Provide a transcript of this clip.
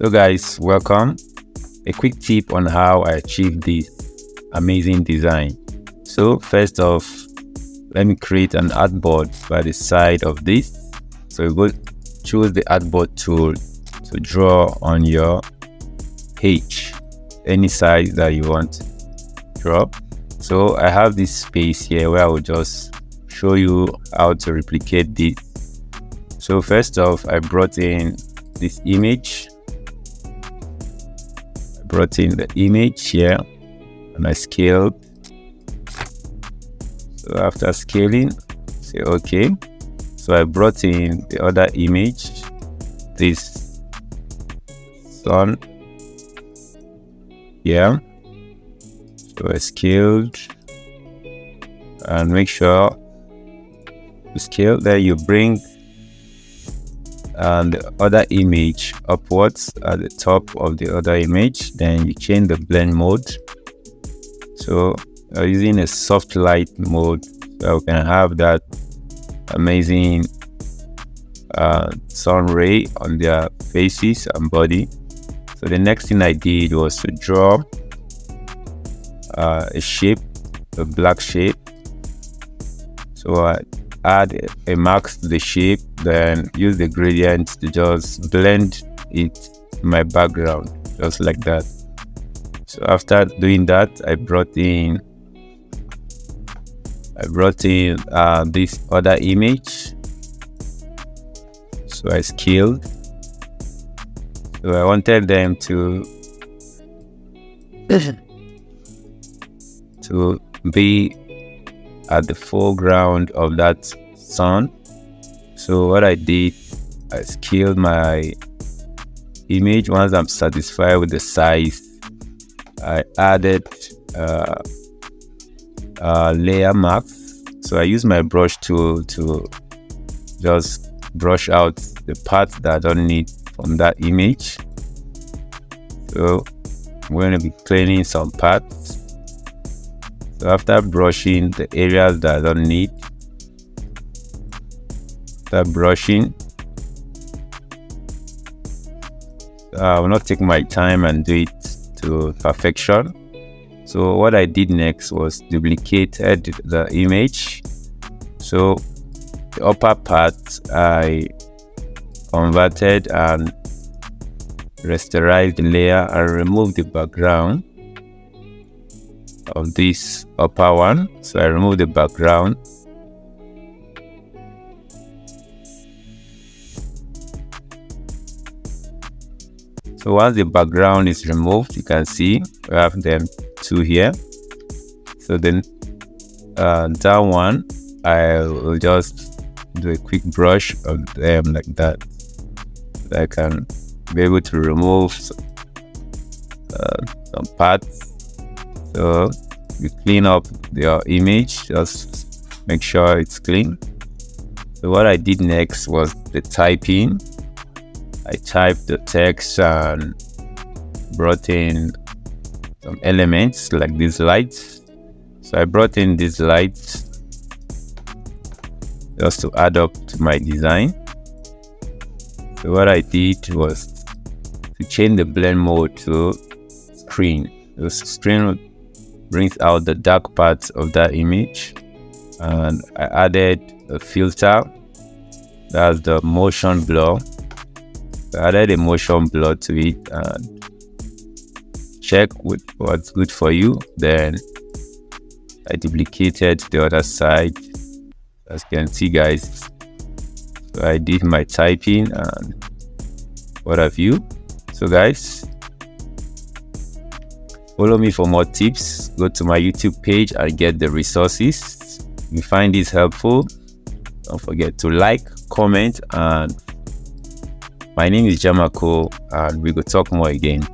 So guys, welcome. A quick tip on how I achieved this amazing design. So first off, let me create an artboard by the side of this. So you go choose the artboard tool to draw on your page, any size that you want to draw. So I have this space here where I will just show you how to replicate this. So first off, I brought in this image. I brought in the image here and I scaled. So after scaling, say okay. So I brought in the other image, this sun here. So I scaled and make sure to scale. Then you bring the other image upwards at the top of the other image. Then you change the blend mode. So using a soft light mode, so we can have that amazing sun ray on their faces and body. So the next thing I did was to draw a shape, a black shape. So I add a mask to the shape, then use the gradient to just blend it to my background, just like that. So after doing that, I brought in this other image. So I scaled. So I wanted them to be at the foreground of that sun. So what I did, I scaled my image. Once I'm satisfied with the size, I added layer marks. So I use my brush tool to just brush out the parts that I don't need from that image. So I'm going to be cleaning some parts. So after brushing the areas that I don't need, I will not take my time and do it to perfection. So what I did next was duplicated the image. So the upper part I converted and rasterized the layer and removed the background of this upper one. So I removed the background. So once the background is removed, you can see we have them two here. So then down one, I will just do a quick brush of them like that. So I can be able to remove some parts. So you clean up your image, just make sure it's clean. So what I did next was the typing. I typed the text and brought in some elements like these lights. So I brought in these lights just to add up to my design. So what I did was to change the blend mode to screen. The screen brings out the dark parts of that image, and I added a filter, that's the motion blur. I added a motion blur to it and check with what's good for you. Then I duplicated the other side, as you can see guys. So I did my typing and what have you. So guys, follow me for more tips. Go to my YouTube page and get the resources. If you find this helpful, don't forget to like, comment, and my name is Jamako, and we will talk more again.